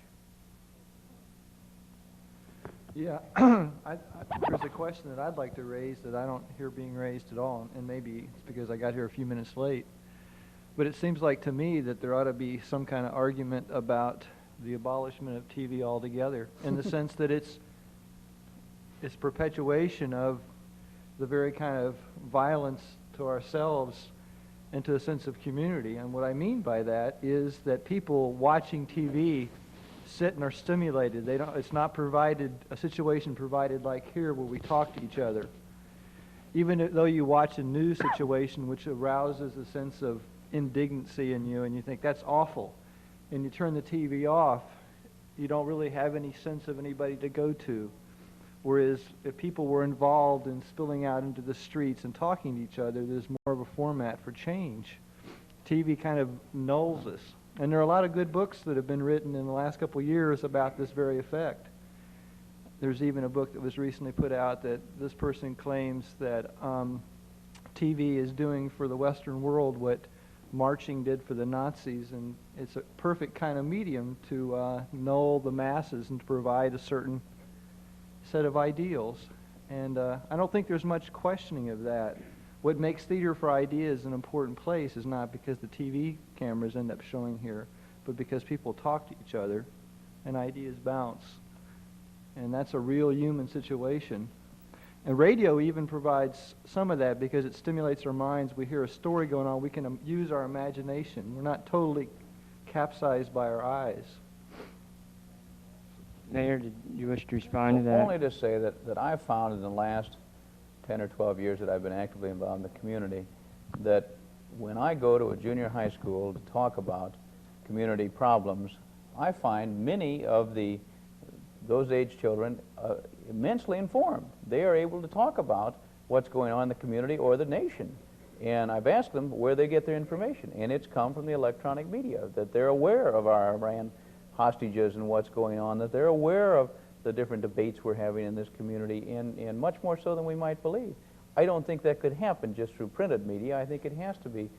Yeah, there's a question that I'd like to raise that I don't hear being raised at all, and maybe it's because I got here a few minutes late. But it seems like to me that there ought to be some kind of argument about the abolishment of TV altogether, in the sense that it's perpetuation of the very kind of violence to ourselves and to a sense of community. And what I mean by that is that people watching TV sit and are stimulated. It's not provided, a situation provided like here where we talk to each other. Even though you watch a news situation which arouses a sense of indignancy in you and you think that's awful, and you turn the TV off, you don't really have any sense of anybody to go to. Whereas if people were involved in spilling out into the streets and talking to each other, there's more of a format for change. TV kind of nulls us. And there are a lot of good books that have been written in the last couple of years about this very effect. There's even a book that was recently put out that this person claims that TV is doing for the Western world what marching did for the Nazis, and it's a perfect kind of medium to null the masses and to provide a certain set of ideals. And I don't think there's much questioning of that. What makes Theater for Ideas an important place is not because the TV cameras end up showing here, but because people talk to each other and ideas bounce. And that's a real human situation. And radio even provides some of that because it stimulates our minds. We hear a story going on, we can use our imagination. We're not totally capsized by our eyes. Mayor, did you wish to respond to that? Only to say that I've found in the last 10 or 12 years that I've been actively involved in the community that when I go to a junior high school to talk about community problems, I find many of those age children immensely informed. They are able to talk about what's going on in the community or the nation. And I've asked them where they get their information, and it's come from the electronic media, that they're aware of our Iran hostages and what's going on, that they're aware of the different debates we're having in this community, and much more so than we might believe. I don't think that could happen just through printed media. I think it has to be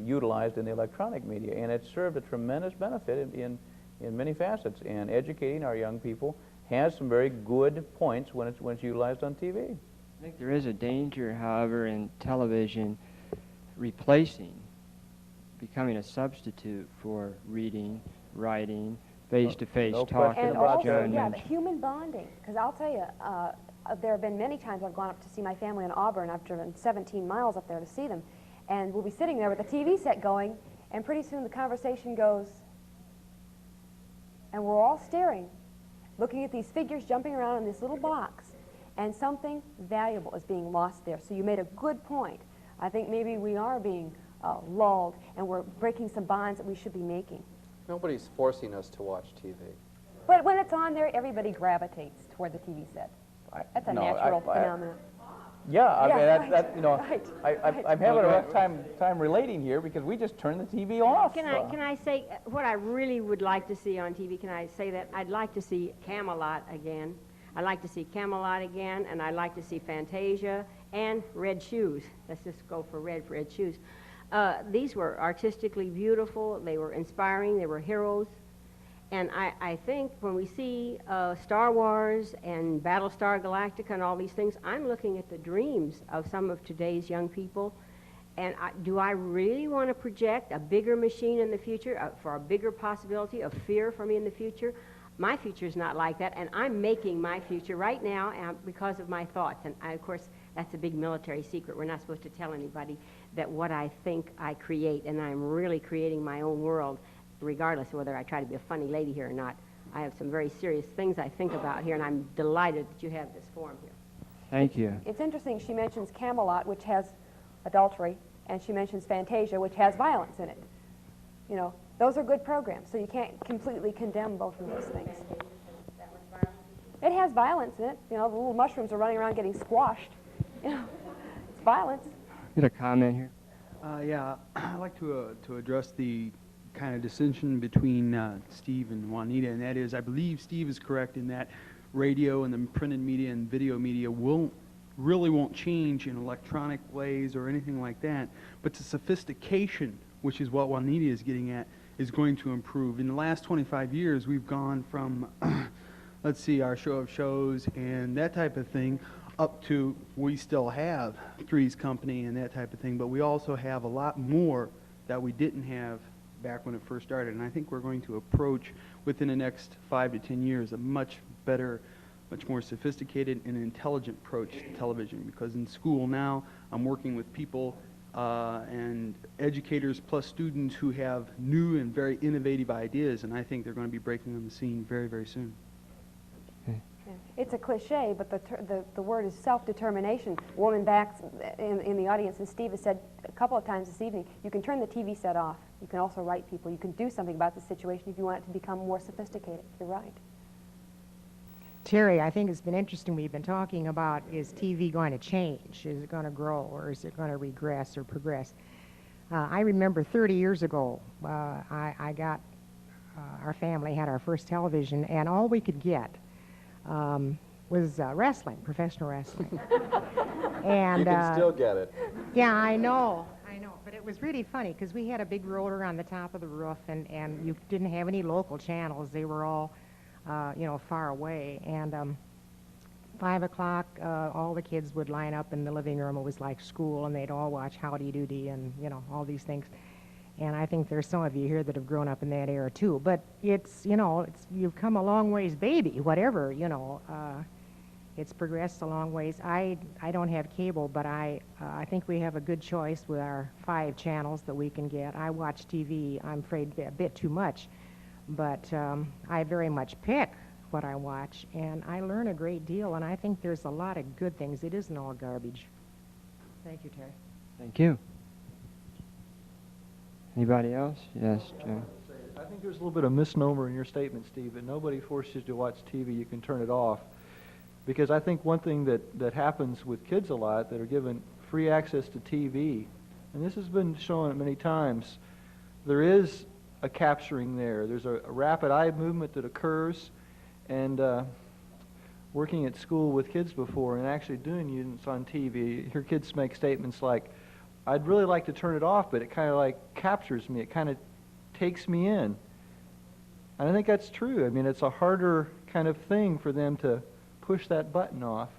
utilized in the electronic media, and it's served a tremendous benefit in many facets, and educating our young people has some very good points when it's utilized on TV. I think there is a danger, however, in television becoming a substitute for reading, writing, face-to-face No talk. question And about also, that. yeah, the human bonding. Because I'll tell you, there have been many times I've gone up to see my family in Auburn. I've driven 17 miles up there to see them. And we'll be sitting there with the TV set going, and pretty soon the conversation goes, and we're all staring, looking at these figures jumping around in this little box, and something valuable is being lost there. So you made a good point. I think maybe we are being lulled, and we're breaking some bonds that we should be making. Nobody's forcing us to watch TV. But when it's on there, everybody gravitates toward the TV set. That's a natural phenomenon. Yeah, I mean, right, that you know, right, I'm having a rough time relating here because we just turned the TV off. Can I say what I really would like to see on TV? Can I say that I'd like to see Camelot again? I'd like to see Camelot again, and I'd like to see Fantasia and Red Shoes. Let's just go for Red Shoes. These were artistically beautiful. They were inspiring. They were heroes. And I think when we see Star Wars and Battlestar Galactica and all these things, I'm looking at the dreams of some of today's young people. And do I really want to project a bigger machine in the future for a bigger possibility of fear for me in the future? My future is not like that, and I'm making my future right now because of my thoughts. And of course, that's a big military secret. We're not supposed to tell anybody that what I think I create, and I'm really creating my own world, regardless of whether I try to be a funny lady here or not. I have some very serious things I think about here, and I'm delighted that you have this forum here. Thank you. It's interesting, she mentions Camelot, which has adultery, and she mentions Fantasia, which has violence in it. You know, those are good programs, so you can't completely condemn both of those things. It has violence in it. You know, the little mushrooms are running around getting squashed. You know, it's violence. Get a comment here. Yeah, I'd like to address the kind of dissension between Steve and Juanita, and that is, I believe Steve is correct in that radio and the printed media and video media really won't change in electronic ways or anything like that, but the sophistication, which is what Juanita is getting at, is going to improve. In the last 25 years, we've gone from, let's see, our show of shows and that type of thing, up to we still have Three's Company and that type of thing, but we also have a lot more that we didn't have back when it first started. And I think we're going to approach, within the next 5 to 10 years, a much better, much more sophisticated and intelligent approach to television. Because in school now, I'm working with people and educators plus students who have new and very innovative ideas, and I think they're going to be breaking on the scene very, very soon. It's a cliche, but the word is self-determination. A woman back in the audience, and Steve has said a couple of times this evening, you can turn the TV set off. You can also write people. You can do something about the situation if you want it to become more sophisticated. You're right. Terry, I think it's been interesting we've been talking about, is TV going to change? Is it going to grow, or is it going to regress or progress? I remember 30 years ago, our family had our first television, and all we could get was wrestling, professional wrestling. And You can still get it. yeah, I know. But it was really funny because we had a big roller on the top of the roof, and you didn't have any local channels. They were all, far away. And 5 o'clock, all the kids would line up in the living room. It was like school, and they'd all watch Howdy Doody and, all these things. And I think there's some of you here that have grown up in that era, too. But it's, you've come a long ways, baby, whatever, it's progressed a long ways. I don't have cable, but I think we have a good choice with our 5 channels that we can get. I watch TV, I'm afraid, a bit too much, but I very much pick what I watch, and I learn a great deal, and I think there's a lot of good things. It isn't all garbage. Thank you, Terry. Thank you. Anybody else? Yes, Joe. I think there's a little bit of misnomer in your statement, Steve, that nobody forces you to watch TV. You can turn it off. Because I think one thing that happens with kids a lot that are given free access to TV, and this has been shown many times, there is a capturing there. There's a rapid eye movement that occurs, and working at school with kids before and actually doing units on TV, you hear kids make statements like, I'd really like to turn it off, but it kind of like captures me. It kind of takes me in. And I think that's true. I mean, it's a harder kind of thing for them to push that button off.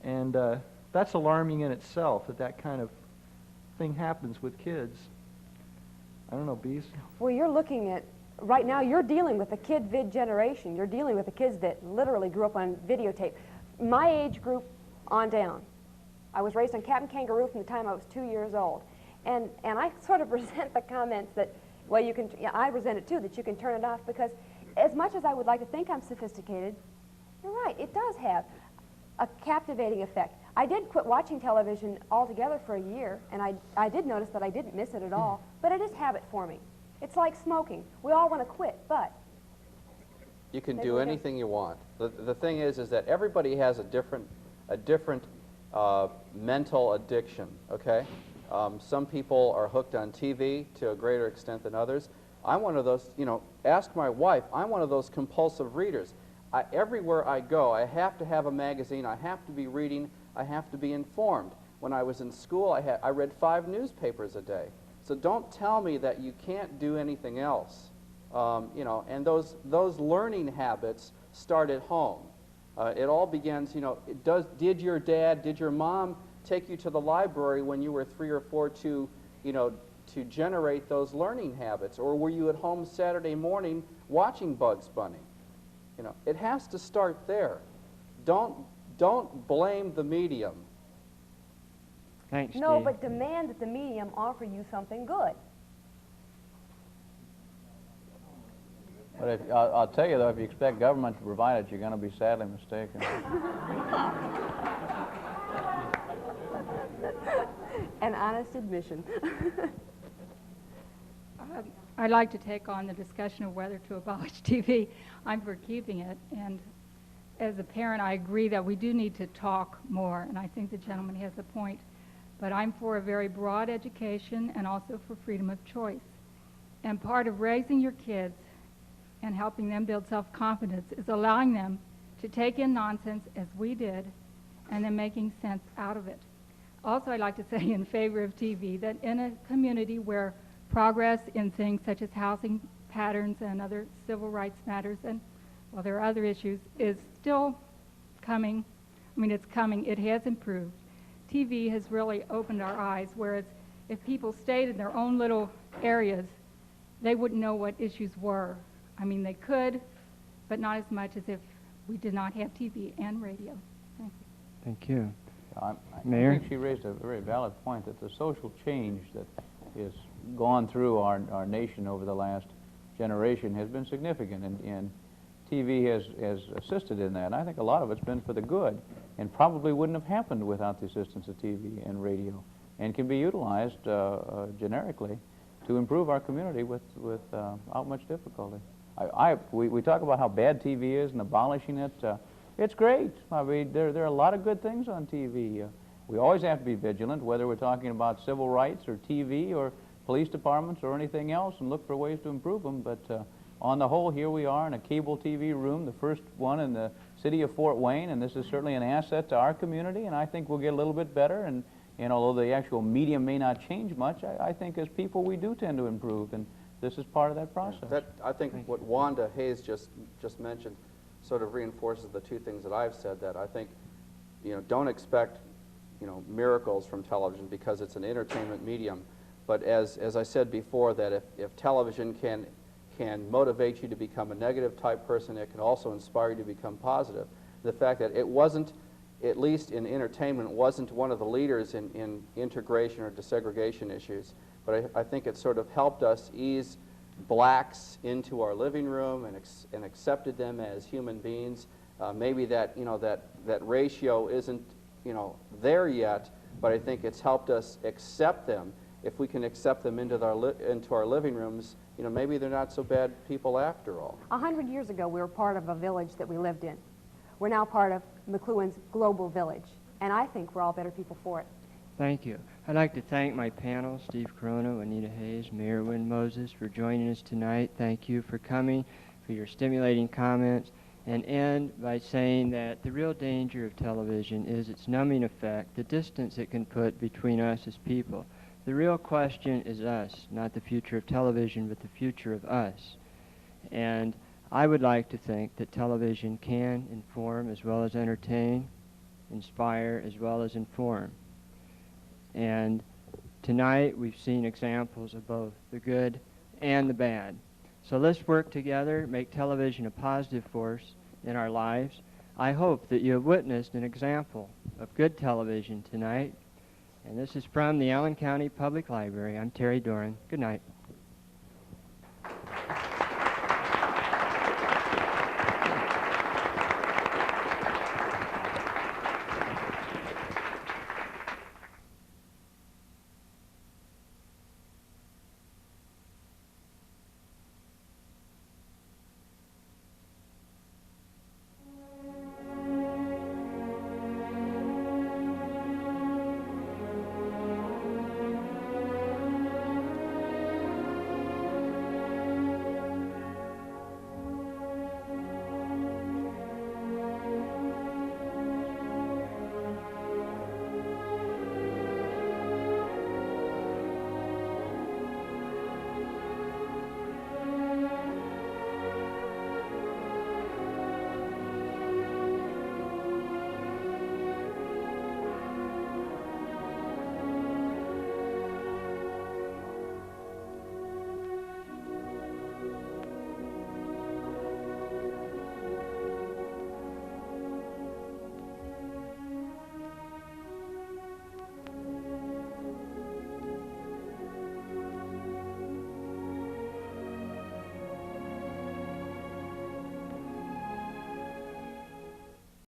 And that's alarming in itself, that kind of thing happens with kids. I don't know, Bees? Well, you're looking at, right now, you're dealing with the kid vid generation. You're dealing with the kids that literally grew up on videotape. My age group on down. I was raised on Captain Kangaroo from the time I was 2 years old. And I sort of resent the comments that, well, you can, yeah, I resent it too, that you can turn it off, because as much as I would like to think I'm sophisticated, you're right, it does have a captivating effect. I did quit watching television altogether for a year, and I did notice that I didn't miss it at all, but it is habit forming. It's like smoking. We all want to quit, but You can do anything you want. The thing is that everybody has a different mental addiction, okay? Some people are hooked on TV to a greater extent than others. I'm one of those, ask my wife, I'm one of those compulsive readers. Everywhere I go, I have to have a magazine, I have to be reading, I have to be informed. When I was in school, I read 5 newspapers a day. So don't tell me that you can't do anything else. And those learning habits start at home. It all begins, did your dad, did your mom take you to the library when you were 3 or 4 to generate those learning habits? Or were you at home Saturday morning watching Bugs Bunny? It has to start there. Don't blame the medium. Thanks, no, Steve. but demand that the medium offer you something good. But I'll tell you, though, if you expect government to provide it, you're going to be sadly mistaken. An honest admission. I'd like to take on the discussion of whether to abolish TV. I'm for keeping it, and as a parent, I agree that we do need to talk more, and I think the gentleman has a point. But I'm for a very broad education and also for freedom of choice. And part of raising your kids and helping them build self-confidence is allowing them to take in nonsense as we did and then making sense out of it. Also, I'd like to say in favor of TV that in a community where progress in things such as housing patterns and other civil rights matters, and well, there are other issues, is still coming. I mean, it's coming. It has improved. TV has really opened our eyes, whereas if people stayed in their own little areas, they wouldn't know what issues were. I mean, they could, but not as much as if we did not have TV and radio. Thank you. Thank you. I Mayor? think she raised a very valid point that the social change that has gone through our nation over the last generation has been significant, and TV has assisted in that. And I think a lot of it's been for the good, and probably wouldn't have happened without the assistance of TV and radio, and can be utilized generically to improve our community without much difficulty. We talk about how bad TV is and abolishing it. It's great. I mean, there are a lot of good things on TV. We always have to be vigilant, whether we're talking about civil rights or TV or police departments or anything else, and look for ways to improve them. But on the whole, here we are in a cable TV room, the first one in the city of Fort Wayne, and this is certainly an asset to our community, and I think we'll get a little bit better, and although the actual medium may not change much, I think as people we do tend to improve, and this is part of that process. I think what Wanda Hayes just mentioned sort of reinforces the two things that I've said, that I think, don't expect, miracles from television because it's an entertainment medium. But as I said before, that if television can motivate you to become a negative type person, it can also inspire you to become positive. The fact that it wasn't, at least in entertainment, wasn't one of the leaders in integration or desegregation issues, but I think it sort of helped us ease blacks into our living room and accepted them as human beings. Maybe that ratio isn't there yet, but I think it's helped us accept them. If we can accept them into our living rooms, maybe they're not so bad people after all. 100 years ago, we were part of a village that we lived in. We're now part of McLuhan's global village, and I think we're all better people for it. Thank you. I'd like to thank my panel, Steve Corona, Juanita Hayes, Mayor Wynn Moses, for joining us tonight. Thank you for coming, for your stimulating comments, and end by saying that the real danger of television is its numbing effect, the distance it can put between us as people. The real question is us, not the future of television, but the future of us. And I would like to think that television can inform as well as entertain, inspire as well as inform. And tonight we've seen examples of both the good and the bad. So let's work together, make television a positive force in our lives. I hope that you have witnessed an example of good television tonight. And this is from the Allen County Public Library. I'm Terry Doran. Good night.